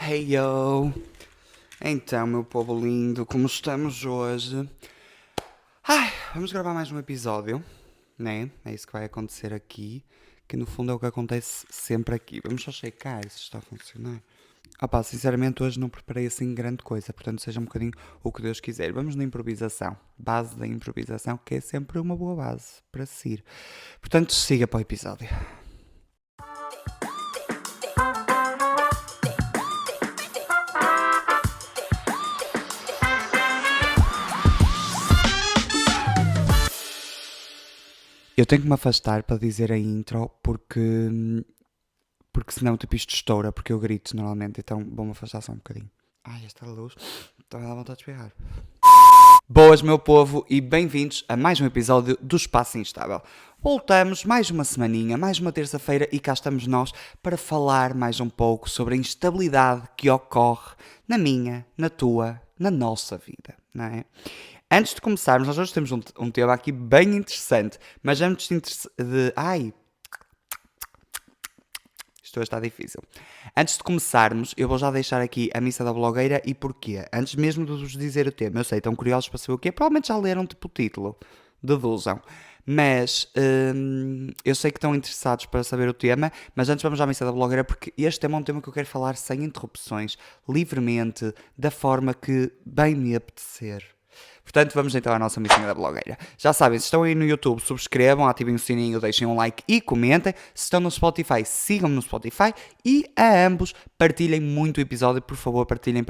Hey yo! Então, meu povo lindo, como estamos hoje? Vamos gravar mais um episódio, né? É isso que vai acontecer aqui, que no fundo é o que acontece sempre aqui. Vamos só checar se está a funcionar. Sinceramente hoje não preparei assim grande coisa, portanto seja um bocadinho o que Deus quiser. Vamos na improvisação, base da improvisação, que é sempre uma boa base para seguir. Portanto, siga para o episódio. Eu tenho que me afastar para dizer a intro porque senão tipo isto estoura, porque eu grito normalmente, então vou-me afastar só um bocadinho. Esta luz, está a dar vontade de espirrar. Boas, meu povo, e bem-vindos a mais um episódio do Espaço Instável. Voltamos mais uma semaninha, mais uma terça-feira, e cá estamos nós para falar mais um pouco sobre a instabilidade que ocorre na minha, na tua, na nossa vida, não é? Antes de começarmos, nós hoje temos um tema aqui bem interessante, mas antes de... Isto hoje está difícil. Antes de começarmos, eu vou já deixar aqui a missa da blogueira e porquê. Antes mesmo de vos dizer o tema, eu sei, estão curiosos para saber o quê? Provavelmente já leram tipo o título, deduzam. Mas eu sei que estão interessados para saber o tema, mas antes vamos à missa da blogueira porque este tema é um tema que eu quero falar sem interrupções, livremente, da forma que bem me apetecer. Portanto, vamos então à nossa missinha da blogueira. Já sabem, se estão aí no YouTube, subscrevam, ativem o sininho, deixem um like e comentem. Se estão no Spotify, sigam-me no Spotify. E a ambos, partilhem muito o episódio, por favor, partilhem.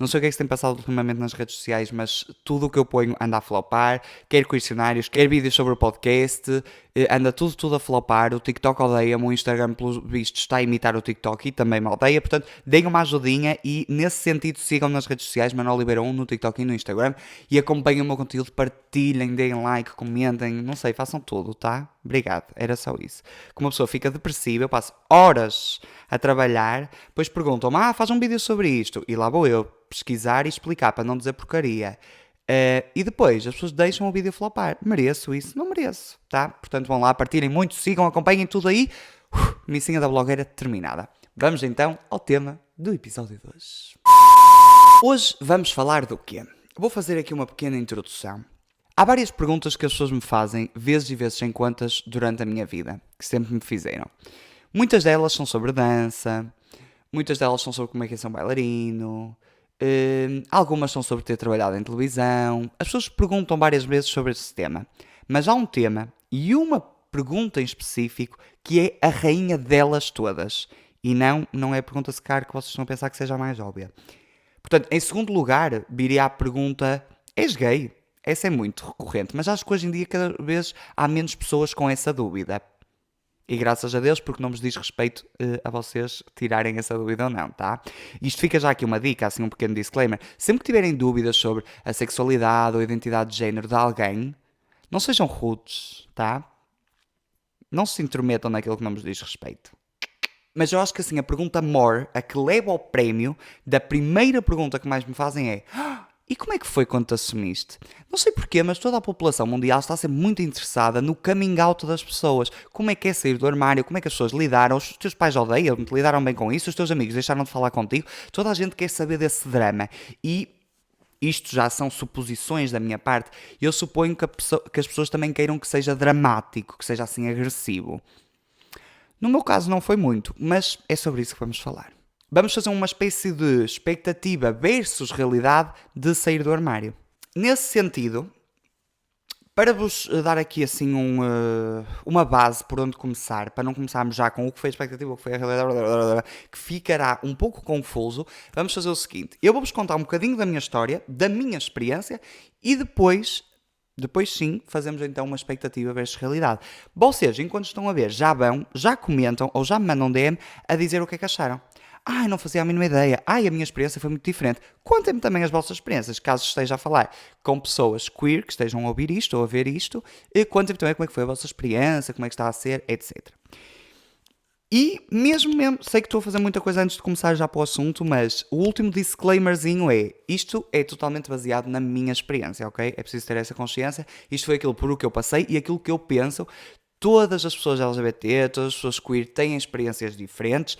Não sei o que é que se tem passado ultimamente nas redes sociais, mas tudo o que eu ponho anda a flopar. Quer questionários, quer vídeos sobre o podcast, anda tudo a flopar. O TikTok odeia-me, o Instagram, pelos vistos, está a imitar o TikTok e também me odeia. Portanto, deem uma ajudinha e, nesse sentido, sigam-me nas redes sociais, Manuel Oliveira 1 no TikTok e no Instagram. E acompanhem o meu conteúdo, partilhem, deem like, comentem, não sei, façam tudo, tá? Obrigado, era só isso. Como uma pessoa fica depressiva, eu passo horas a trabalhar, depois perguntam-me, faz um vídeo sobre isto. E lá vou eu pesquisar e explicar, para não dizer porcaria. E depois as pessoas deixam o vídeo flopar. Mereço isso? Não mereço, tá? Portanto vão lá, partilhem muito, sigam, acompanhem tudo aí. Missinha da blogueira terminada. Vamos então ao tema do episódio de hoje. Hoje vamos falar do quê? Vou fazer aqui uma pequena introdução. Há várias perguntas que as pessoas me fazem, vezes e vezes sem contas, durante a minha vida, que sempre me fizeram. Muitas delas são sobre dança, muitas delas são sobre como é que é ser um bailarino, algumas são sobre ter trabalhado em televisão. As pessoas perguntam várias vezes sobre esse tema, mas há um tema e uma pergunta em específico que é a rainha delas todas. E não é a pergunta sequer que vocês estão a pensar que seja a mais óbvia. Portanto, em segundo lugar, viria a pergunta: és gay? Essa é muito recorrente, mas acho que hoje em dia cada vez há menos pessoas com essa dúvida. E graças a Deus, porque não vos diz respeito a vocês tirarem essa dúvida ou não, tá? Isto fica já aqui uma dica, assim um pequeno disclaimer. Sempre que tiverem dúvidas sobre a sexualidade ou a identidade de género de alguém, não sejam rudes, tá? Não se intrometam naquilo que não vos diz respeito. Mas eu acho que assim, a pergunta more, a que leva ao prémio da primeira pergunta que mais me fazem é: e como é que foi quando te assumiste? Não sei porquê, mas toda a população mundial está a ser muito interessada no coming out das pessoas. Como é que é sair do armário? Como é que as pessoas lidaram? Os teus pais odeiam-te? Lidaram bem com isso? Os teus amigos deixaram de falar contigo? Toda a gente quer saber desse drama. E isto já são suposições da minha parte. Eu suponho que as pessoas também queiram que seja dramático, que seja assim agressivo. No meu caso não foi muito, mas é sobre isso que vamos falar. Vamos fazer uma espécie de expectativa versus realidade de sair do armário. Nesse sentido, para vos dar aqui assim uma base por onde começar, para não começarmos já com o que foi a expectativa, o que foi a realidade, que ficará um pouco confuso, vamos fazer o seguinte: eu vou-vos contar um bocadinho da minha história, da minha experiência, e depois sim, fazemos então uma expectativa versus realidade. Vocês, enquanto estão a ver, já comentam ou já me mandam DM a dizer o que é que acharam. Não fazia a mínima ideia. A minha experiência foi muito diferente. Contem-me também as vossas experiências, caso esteja a falar com pessoas queer que estejam a ouvir isto ou a ver isto. E contem-me também como é que foi a vossa experiência, como é que está a ser, etc. E mesmo, sei que estou a fazer muita coisa antes de começar já para o assunto, mas o último disclaimerzinho é: isto é totalmente baseado na minha experiência, ok? É preciso ter essa consciência. Isto foi aquilo por o que eu passei e aquilo que eu penso. Todas as pessoas LGBT, todas as pessoas queer têm experiências diferentes,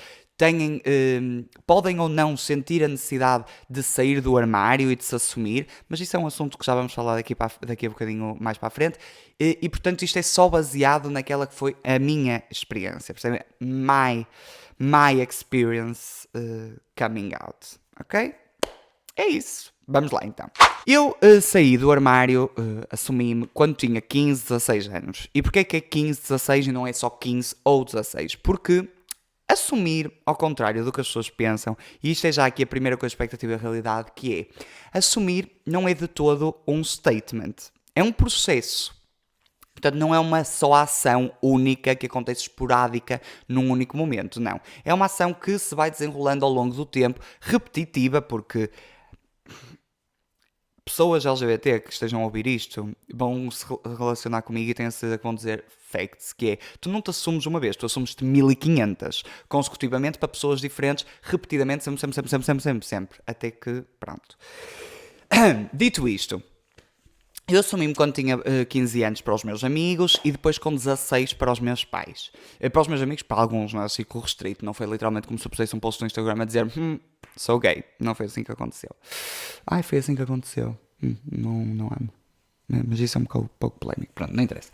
podem ou não sentir a necessidade de sair do armário e de se assumir, mas isso é um assunto que já vamos falar daqui a bocadinho mais para a frente, portanto isto é só baseado naquela que foi a minha experiência, percebem? My experience coming out, ok? É isso. Vamos lá então. Eu saí do armário, assumi-me quando tinha 15, 16 anos. E porquê que é 15, 16 e não é só 15 ou 16? Porque assumir, ao contrário do que as pessoas pensam, e isto é já aqui a primeira coisa, expectativa e realidade, que é, assumir não é de todo um statement. É um processo. Portanto, não é uma só ação única que acontece esporádica num único momento, não. É uma ação que se vai desenrolando ao longo do tempo, repetitiva, porque pessoas LGBT que estejam a ouvir isto vão se relacionar comigo e têm a certeza que vão dizer facts, que é, tu não te assumes uma vez, tu assumes-te 1500 consecutivamente para pessoas diferentes, repetidamente, sempre, até que, pronto. Dito isto, eu assumi-me quando tinha 15 anos para os meus amigos e depois com 16 para os meus pais. Para os meus amigos, para alguns, não é círculo restrito, não foi literalmente como se eu pusesse um post no Instagram a dizer sou gay. Não foi assim que aconteceu. Ai, foi assim que aconteceu. Não amo. Mas isso é um pouco polémico. Pronto, não interessa.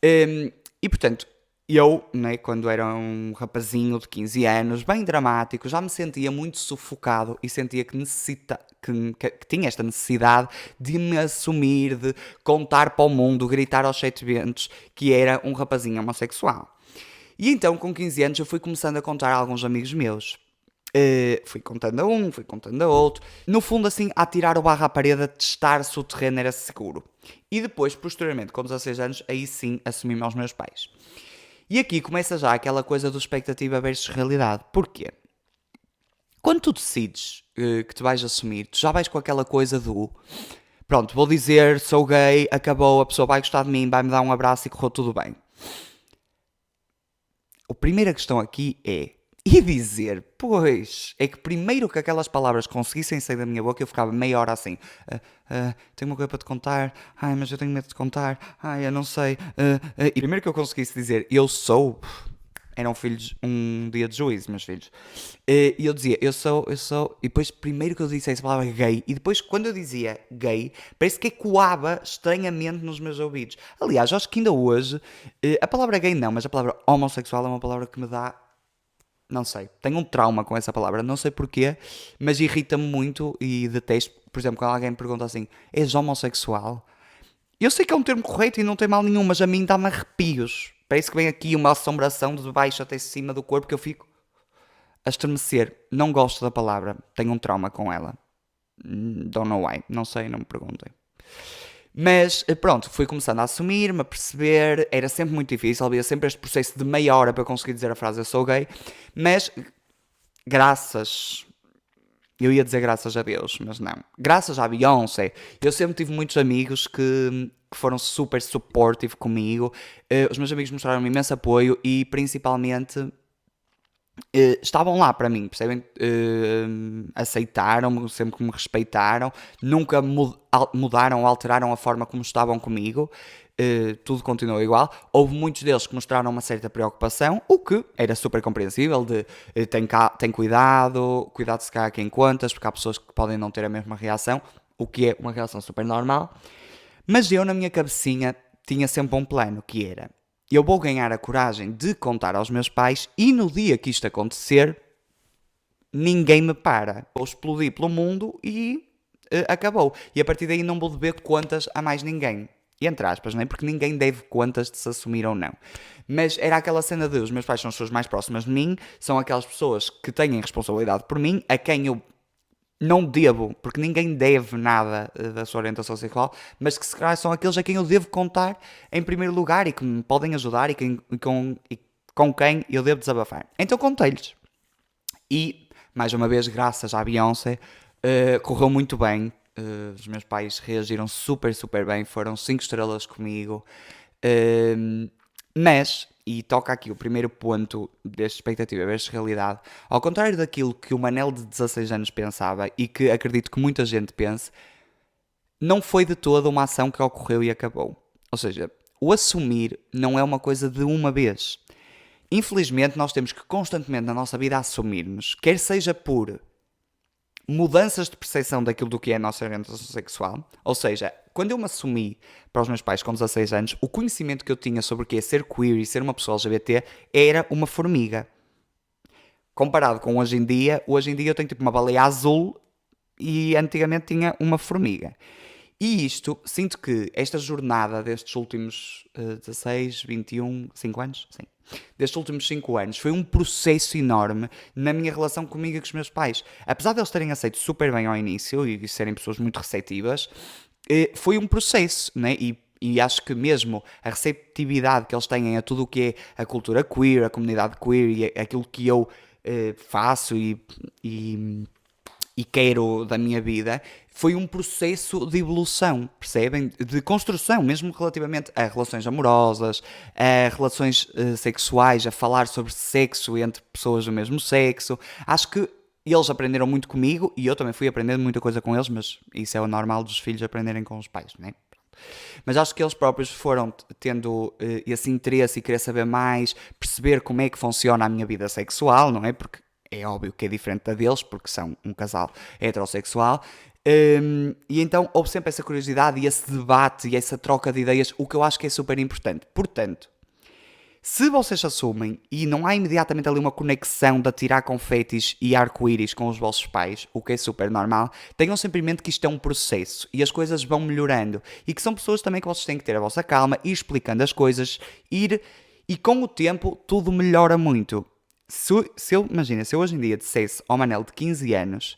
E portanto, eu, né, quando era um rapazinho de 15 anos, bem dramático, já me sentia muito sufocado e sentia que tinha esta necessidade de me assumir, de contar para o mundo, gritar aos 7 ventos que era um rapazinho homossexual. E então, com 15 anos, eu fui começando a contar a alguns amigos meus. Fui contando a um, fui contando a outro. No fundo, assim, a tirar o barro à parede, a testar se o terreno era seguro. E depois, posteriormente, com 16 anos, aí sim, assumi-me aos meus pais. E aqui começa já aquela coisa do expectativa versus realidade. Porquê? Quando tu decides que te vais assumir, tu já vais com aquela coisa do pronto, vou dizer, sou gay, acabou, a pessoa vai gostar de mim, vai-me dar um abraço e correu tudo bem. A primeira questão aqui é, e dizer, pois, é que primeiro que aquelas palavras conseguissem sair da minha boca, eu ficava meia hora assim, tenho uma coisa para te contar, ai, mas eu tenho medo de contar, ai, eu não sei, e primeiro que eu conseguisse dizer, eu sou, eram filhos, um dia de juízo, meus filhos, e eu dizia, eu sou, e depois primeiro que eu disse essa palavra gay, e depois quando eu dizia gay, parece que ecoava estranhamente nos meus ouvidos. Aliás, acho que ainda hoje, a palavra gay não, mas a palavra homossexual é uma palavra que me dá, não sei, tenho um trauma com essa palavra, não sei porquê, mas irrita-me muito e detesto, por exemplo, quando alguém me pergunta assim, és homossexual? Eu sei que é um termo correto e não tem mal nenhum, mas a mim dá-me arrepios. Parece que vem aqui uma assombração de baixo até cima do corpo que eu fico a estremecer. Não gosto da palavra, tenho um trauma com ela. Don't know why, não sei, não me perguntem. Mas pronto, fui começando a assumir-me, a perceber, era sempre muito difícil, havia sempre este processo de meia hora para conseguir dizer a frase eu sou gay, mas eu ia dizer graças a Deus, mas não, graças à Beyoncé, eu sempre tive muitos amigos que foram super supportive comigo, os meus amigos mostraram-me imenso apoio e principalmente estavam lá para mim, percebem? Aceitaram-me, sempre que me respeitaram, nunca mudaram ou alteraram a forma como estavam comigo, tudo continuou igual. Houve muitos deles que mostraram uma certa preocupação, o que era super compreensível, de tem cuidado se calhar quem contas, porque há pessoas que podem não ter a mesma reação, o que é uma reação super normal. Mas eu, na minha cabecinha, tinha sempre um plano, que era, eu vou ganhar a coragem de contar aos meus pais e no dia que isto acontecer, ninguém me para. Vou explodir pelo mundo e acabou. E a partir daí não vou dever contas a mais ninguém. E entre aspas, não é? Porque ninguém deve contas de se assumir ou não. Mas era aquela cena de os meus pais são as pessoas mais próximas de mim, são aquelas pessoas que têm responsabilidade por mim, a quem eu não devo, porque ninguém deve nada da sua orientação sexual, mas que se calhar são aqueles a quem eu devo contar em primeiro lugar e que me podem ajudar e com quem eu devo desabafar. Então contei-lhes. E, mais uma vez, graças à Beyoncé, correu muito bem. Os meus pais reagiram super, super bem, foram 5 estrelas comigo. Mas, e toca aqui o primeiro ponto desta expectativa versus realidade, ao contrário daquilo que o Manel de 16 anos pensava e que acredito que muita gente pense, não foi de toda uma ação que ocorreu e acabou. Ou seja, o assumir não é uma coisa de uma vez. Infelizmente, nós temos que constantemente na nossa vida assumir-nos, quer seja por mudanças de percepção daquilo do que é a nossa orientação sexual, ou seja, quando eu me assumi para os meus pais com 16 anos, o conhecimento que eu tinha sobre o que é ser queer e ser uma pessoa LGBT era uma formiga. Comparado com hoje em dia eu tenho tipo uma baleia azul e antigamente tinha uma formiga. E isto, sinto que esta jornada destes últimos 16, 21, 5 anos? Sim. Destes últimos 5 anos foi um processo enorme na minha relação comigo e com os meus pais. Apesar de eles terem aceito super bem ao início e serem pessoas muito receptivas, foi um processo, né? E acho que mesmo a receptividade que eles têm a tudo o que é a cultura queer, a comunidade queer e aquilo que eu faço e quero da minha vida, foi um processo de evolução, percebem? De construção, mesmo relativamente a relações amorosas, a relações sexuais, a falar sobre sexo entre pessoas do mesmo sexo. Acho que eles aprenderam muito comigo e eu também fui aprendendo muita coisa com eles, mas isso é o normal dos filhos aprenderem com os pais, não é? Mas acho que eles próprios foram tendo esse interesse e querer saber mais, perceber como é que funciona a minha vida sexual, não é? Porque é óbvio que é diferente da deles, porque são um casal heterossexual. E então houve sempre essa curiosidade e esse debate e essa troca de ideias, o que eu acho que é super importante. Portanto, se vocês assumem e não há imediatamente ali uma conexão de atirar confetis e arco-íris com os vossos pais, o que é super normal, tenham sempre em mente que isto é um processo e as coisas vão melhorando. E que são pessoas também que vocês têm que ter a vossa calma, ir explicando as coisas, e com o tempo tudo melhora muito. Imagina, se eu hoje em dia dissesse ao Manel de 15 anos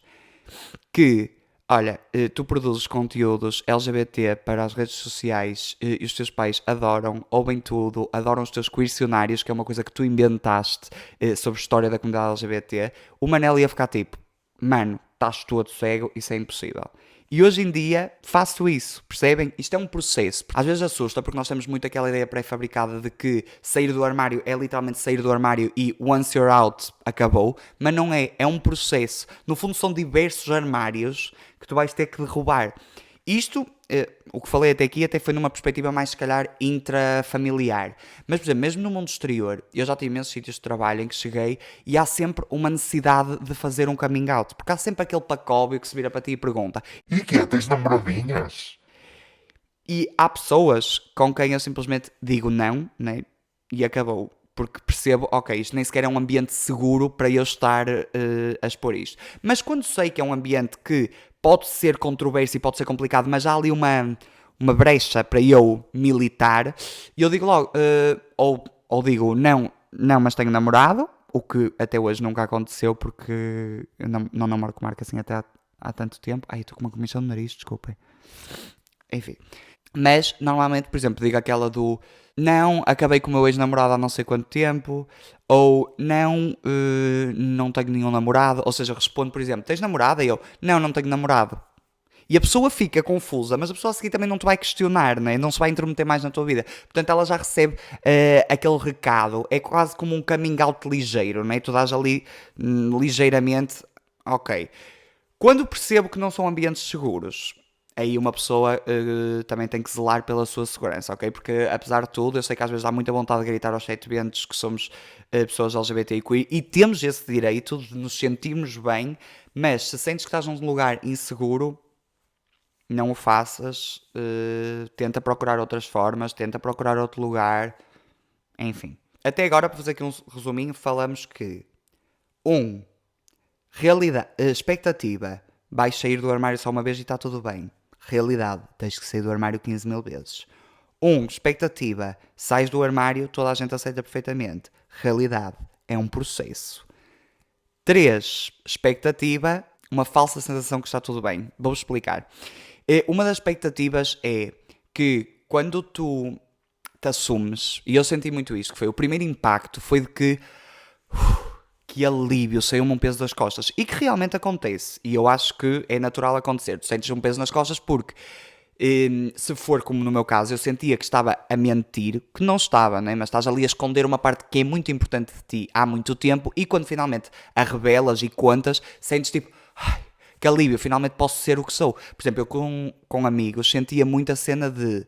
que, olha, tu produzes conteúdos LGBT para as redes sociais e os teus pais adoram, ouvem tudo, adoram os teus questionários, que é uma coisa que tu inventaste sobre a história da comunidade LGBT, o Manel ia ficar tipo, mano, estás todo cego, isso é impossível. E hoje em dia faço isso, percebem? Isto é um processo. Às vezes assusta porque nós temos muito aquela ideia pré-fabricada de que sair do armário é literalmente sair do armário e once you're out, acabou. Mas não é, é um processo. No fundo são diversos armários que tu vais ter que derrubar. Isto, o que falei até aqui, até foi numa perspectiva mais, se calhar, intrafamiliar. Mas, por exemplo, mesmo no mundo exterior, eu já tive imensos sítios de trabalho em que cheguei e há sempre uma necessidade de fazer um coming out. Porque há sempre aquele pacóvio que se vira para ti e pergunta: E que tens namoradinhas? e há pessoas com quem eu simplesmente digo não, né? E acabou. Porque percebo, ok, isto nem sequer é um ambiente seguro para eu estar a expor isto. Mas quando sei que é um ambiente que pode ser controverso e pode ser complicado, mas há ali uma brecha para eu militar, eu digo logo, ou digo não, não, mas tenho namorado, o que até hoje nunca aconteceu porque eu não namoro com Marco assim até há tanto tempo. Ai, estou com uma comissão no nariz, desculpem. Enfim. Mas, normalmente, por exemplo, digo aquela do não, acabei com o meu ex-namorado há não sei quanto tempo, ou não, não tenho nenhum namorado, ou seja, respondo, por exemplo, tens namorada? E eu, não, não tenho namorado. E a pessoa fica confusa, mas a pessoa a seguir também não te vai questionar, né? Não se vai intrometer mais na tua vida. Portanto, ela já recebe aquele recado, é quase como um coming out ligeiro, né? Tu dás ali ligeiramente, ok. Quando percebo que não são ambientes seguros, aí uma pessoa também tem que zelar pela sua segurança, ok? Porque apesar de tudo, eu sei que às vezes há muita vontade de gritar aos sete ventos que somos pessoas LGBTIQ e temos esse direito de nos sentirmos bem, mas se sentes que estás num lugar inseguro, não o faças, tenta procurar outras formas, tenta procurar outro lugar, enfim. Até agora, para fazer aqui um resuminho, falamos que um, realidade, expectativa, vais sair do armário só uma vez e está tudo bem. Realidade, tens que sair do armário 15 mil vezes. Expectativa, sais do armário, toda a gente aceita perfeitamente. Realidade, é um processo. 3, expectativa, uma falsa sensação que está tudo bem. Vou-vos explicar. Uma das expectativas é que quando tu te assumes, e eu senti muito isso, que foi o primeiro impacto, foi de que alívio, saiu-me um peso das costas. E que realmente acontece. E eu acho que é natural acontecer. Tu sentes um peso nas costas porque, se for como no meu caso, eu sentia que estava a mentir, que não estava, né? Mas estás ali a esconder uma parte que é muito importante de ti há muito tempo e quando finalmente a revelas e contas, sentes tipo, ai, que alívio, finalmente posso ser o que sou. Por exemplo, eu com amigos sentia muita cena de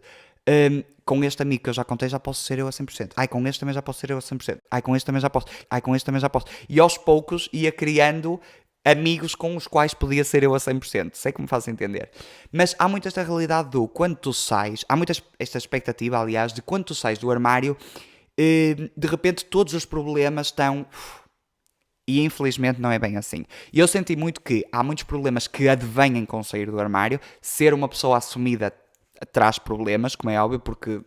Com este amigo que eu já contei, já posso ser eu a 100%. Ai, com este também já posso ser eu a 100%. Ai, com este também já posso. Ai, com este também já posso. E aos poucos ia criando amigos com os quais podia ser eu a 100%. Sei que me faz entender. Mas há muito esta realidade do quando tu sais, há muita esta expectativa, aliás, de quando tu sais do armário, de repente todos os problemas estão... E infelizmente não é bem assim. E eu senti muito que há muitos problemas que advêm com sair do armário. Ser uma pessoa assumida traz problemas, como é óbvio, porque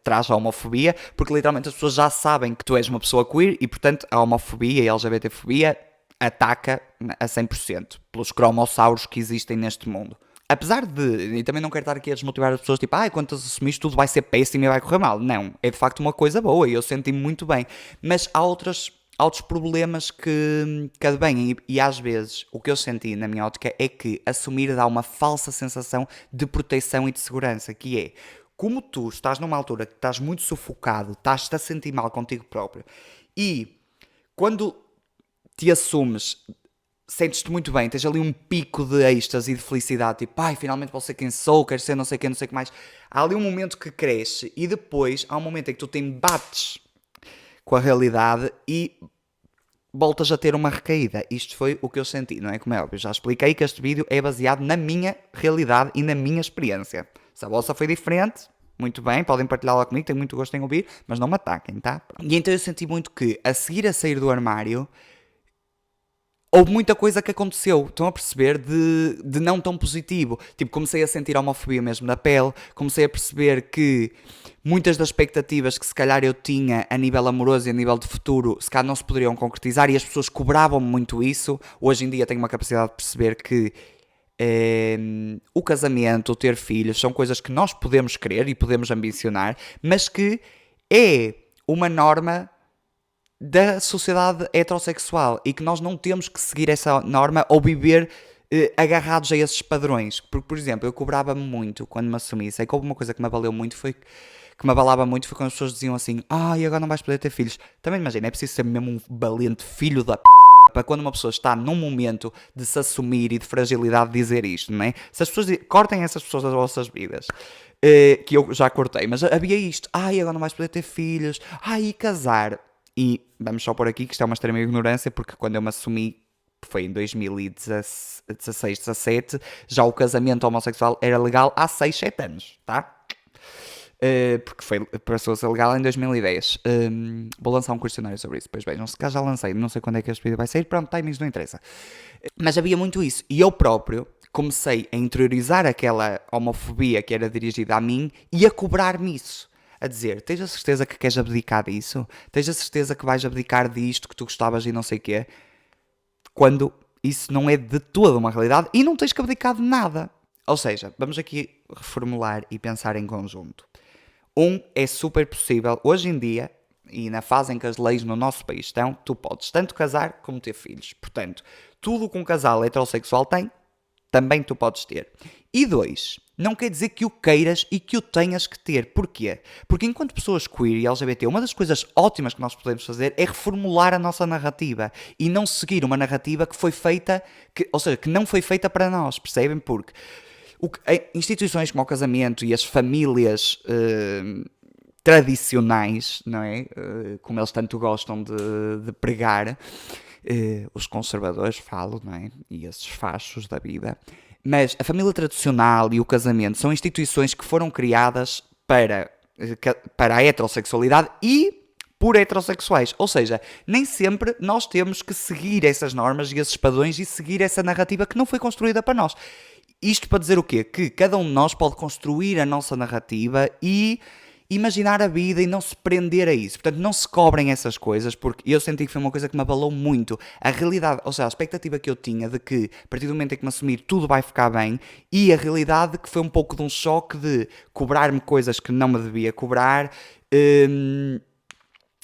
traz a homofobia, porque literalmente as pessoas já sabem que tu és uma pessoa queer e, portanto, a homofobia e a LGBTfobia ataca a 100% pelos cromossauros que existem neste mundo. Apesar de, e também não quero estar aqui a desmotivar as pessoas, tipo, quando tu assumires tudo vai ser péssimo e vai correr mal. Não, é de facto uma coisa boa e eu senti-me muito bem. Mas há outros problemas que advêm e às vezes o que eu senti na minha ótica é que assumir dá uma falsa sensação de proteção e de segurança, que é, como tu estás numa altura que estás muito sufocado, estás-te a sentir mal contigo próprio e quando te assumes, sentes-te muito bem, tens ali um pico de êxtase e de felicidade, tipo, finalmente vou ser quem sou, quero ser não sei quem, não sei o que mais. Há ali um momento que cresce e depois há um momento em que tu te embates com a realidade e voltas a ter uma recaída. Isto foi o que eu senti, não é? Como é óbvio, já expliquei que este vídeo é baseado na minha realidade e na minha experiência. Se a vossa foi diferente, muito bem, podem partilhá-la comigo, tenho muito gosto em ouvir, mas não me ataquem, tá? E então eu senti muito que, a seguir a sair do armário, houve muita coisa que aconteceu, estão a perceber, de não tão positivo. Tipo, comecei a sentir a homofobia mesmo na pele, comecei a perceber que muitas das expectativas que se calhar eu tinha a nível amoroso e a nível de futuro, se calhar não se poderiam concretizar e as pessoas cobravam muito isso. Hoje em dia tenho uma capacidade de perceber que o casamento, o ter filhos, são coisas que nós podemos querer e podemos ambicionar, mas que é uma norma da sociedade heterossexual e que nós não temos que seguir essa norma ou viver agarrados a esses padrões. Porque, por exemplo, eu cobrava-me muito quando me assumi. Sei que houve uma coisa que me abalou muito, que me abalava muito, foi quando as pessoas diziam assim: e agora não vais poder ter filhos. Também imagina, é preciso ser mesmo um valente filho da para quando uma pessoa está num momento de se assumir e de fragilidade dizer isto, não é? Se as pessoas cortem essas pessoas das vossas vidas, que eu já cortei, mas havia isto: agora não vais poder ter filhos, e casar. E vamos só por aqui que isto é uma extrema ignorância, porque quando eu me assumi, foi em 2016, 17, já o casamento homossexual era legal há 6, 7 anos, tá? Porque passou a ser legal em 2010. Vou lançar um questionário sobre isso, depois vejam. Se cá já lancei, não sei quando é que este vídeo vai sair, pronto, timings não interessa. Mas havia muito isso, e eu próprio comecei a interiorizar aquela homofobia que era dirigida a mim e a cobrar-me isso. A dizer, tens a certeza que queres abdicar disso? Tens a certeza que vais abdicar disto que tu gostavas e não sei o quê? Quando isso não é de toda uma realidade e não tens que abdicar de nada. Ou seja, vamos aqui reformular e pensar em conjunto. É super possível, hoje em dia, e na fase em que as leis no nosso país estão, tu podes tanto casar como ter filhos. Portanto, tudo o que um casal heterossexual tem, também tu podes ter. E 2, não quer dizer que o queiras e que o tenhas que ter. Porquê? Porque enquanto pessoas queer e LGBT, uma das coisas ótimas que nós podemos fazer é reformular a nossa narrativa e não seguir uma narrativa que foi feita, ou seja, que não foi feita para nós, percebem? Porque instituições como o casamento e as famílias tradicionais, não é? Como eles tanto gostam de pregar, os conservadores falo, não é? E esses fachos da vida. Mas a família tradicional e o casamento são instituições que foram criadas para a heterossexualidade e por heterossexuais. Ou seja, nem sempre nós temos que seguir essas normas e esses padrões e seguir essa narrativa que não foi construída para nós. Isto para dizer o quê? Que cada um de nós pode construir a nossa narrativa e imaginar a vida e não se prender a isso. Portanto, não se cobrem essas coisas, porque eu senti que foi uma coisa que me abalou muito. A realidade, ou seja, a expectativa que eu tinha de que, a partir do momento em que me assumir, tudo vai ficar bem, e a realidade que foi um pouco de um choque de cobrar-me coisas que não me devia cobrar,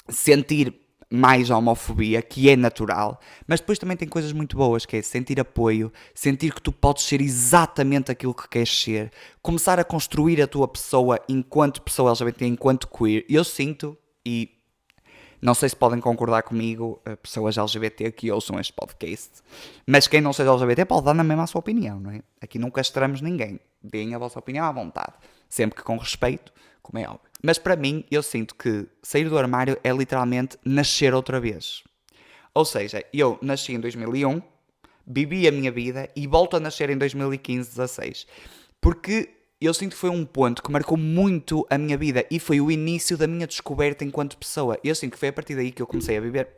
sentir mais a homofobia, que é natural, mas depois também tem coisas muito boas, que é sentir apoio, sentir que tu podes ser exatamente aquilo que queres ser, começar a construir a tua pessoa enquanto pessoa LGBT, enquanto queer. Eu sinto, e Não sei se podem concordar comigo, pessoas LGBT que ouçam este podcast, mas quem não seja LGBT pode dar na mesma a sua opinião, não é? Aqui nunca castramos ninguém. Deem a vossa opinião à vontade, sempre que com respeito, como é óbvio. Mas para mim, eu sinto que sair do armário é literalmente nascer outra vez. Ou seja, eu nasci em 2001, vivi a minha vida e volto a nascer em 2015, 16. Porque eu sinto que foi um ponto que marcou muito a minha vida e foi o início da minha descoberta enquanto pessoa. Eu sinto que foi a partir daí que eu comecei a viver...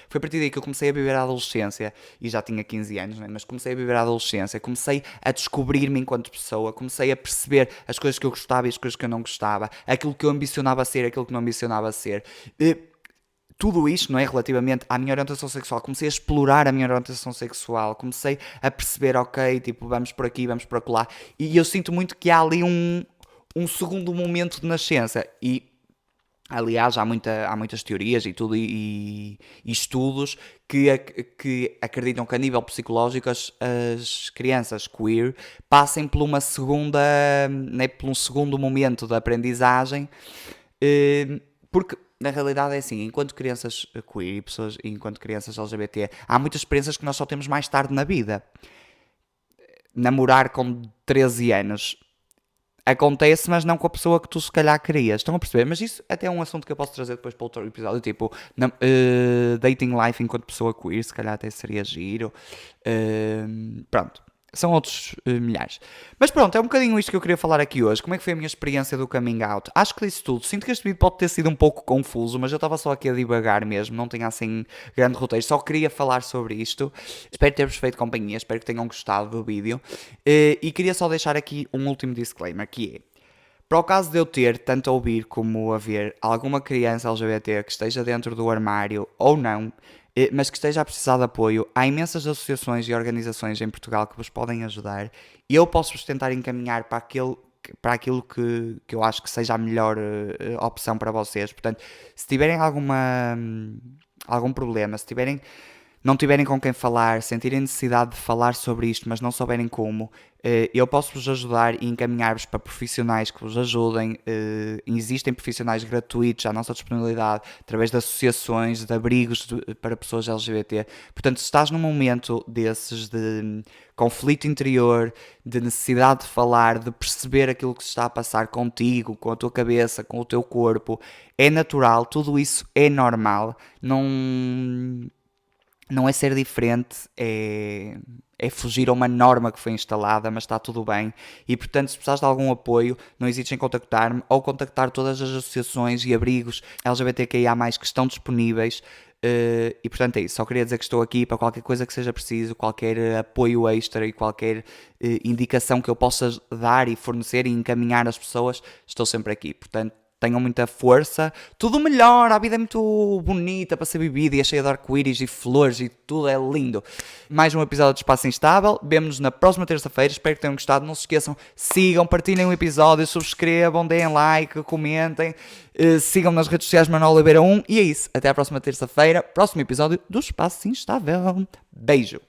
Foi a partir daí que eu comecei a viver a adolescência, e já tinha 15 anos, né? Mas comecei a viver a adolescência, comecei a descobrir-me enquanto pessoa, comecei a perceber as coisas que eu gostava e as coisas que eu não gostava, aquilo que eu ambicionava ser, aquilo que não ambicionava ser. Tudo isto, não é, relativamente à minha orientação sexual, comecei a explorar a minha orientação sexual, comecei a perceber, ok, tipo, vamos por aqui, vamos por acolá, e eu sinto muito que há ali um segundo momento de nascença, e aliás, há muitas teorias e tudo e estudos que acreditam que a nível psicológico as crianças queer passem por uma segunda, né, por um segundo momento de aprendizagem, porque na realidade é assim, enquanto crianças queer e pessoas, enquanto crianças LGBT, há muitas experiências que nós só temos mais tarde na vida. Namorar com 13 anos acontece, mas não com a pessoa que tu se calhar querias. Estão a perceber? Mas isso até é um assunto que eu posso trazer depois para outro episódio. Tipo, dating life enquanto pessoa queer, se calhar até seria giro. Pronto. São outros milhares. Mas pronto, é um bocadinho isto que eu queria falar aqui hoje. Como é que foi a minha experiência do coming out? Acho que disse tudo. Sinto que este vídeo pode ter sido um pouco confuso, mas eu estava só aqui a divagar mesmo. Não tinha assim grande roteiro. Só queria falar sobre isto. Espero ter-vos feito companhia. Espero que tenham gostado do vídeo. E queria só deixar aqui um último disclaimer, que é: para o caso de eu ter, tanto a ouvir como a ver, alguma criança LGBT que esteja dentro do armário ou não, mas que esteja a precisar de apoio, há imensas associações e organizações em Portugal que vos podem ajudar, e eu posso-vos tentar encaminhar para aquilo que eu acho que seja a melhor opção para vocês. Portanto, se tiverem algum problema, se não tiverem com quem falar, sentirem necessidade de falar sobre isto, mas não souberem como, eu posso-vos ajudar e encaminhar-vos para profissionais que vos ajudem. Existem profissionais gratuitos à nossa disponibilidade, através de associações, de abrigos para pessoas LGBT. Portanto, se estás num momento desses de conflito interior, de necessidade de falar, de perceber aquilo que se está a passar contigo, com a tua cabeça, com o teu corpo, é natural, tudo isso é normal. Não é ser diferente, é fugir a uma norma que foi instalada, mas está tudo bem. E portanto, se precisares de algum apoio, não hesites em contactar-me ou contactar todas as associações e abrigos LGBTQIA+, que estão disponíveis. E portanto é isso, só queria dizer que estou aqui para qualquer coisa que seja preciso, qualquer apoio extra e qualquer indicação que eu possa dar e fornecer e encaminhar às pessoas, estou sempre aqui. Portanto, tenham muita força, tudo melhor, a vida é muito bonita para ser vivida e é cheia de arco-íris e flores e tudo é lindo. Mais um episódio de Espaço Instável, vemo-nos na próxima terça-feira, espero que tenham gostado, não se esqueçam, sigam, partilhem o episódio, subscrevam, deem like, comentem, sigam nas redes sociais Manuel Oliveira 1 e é isso, até à próxima terça-feira, próximo episódio do Espaço Instável. Beijo!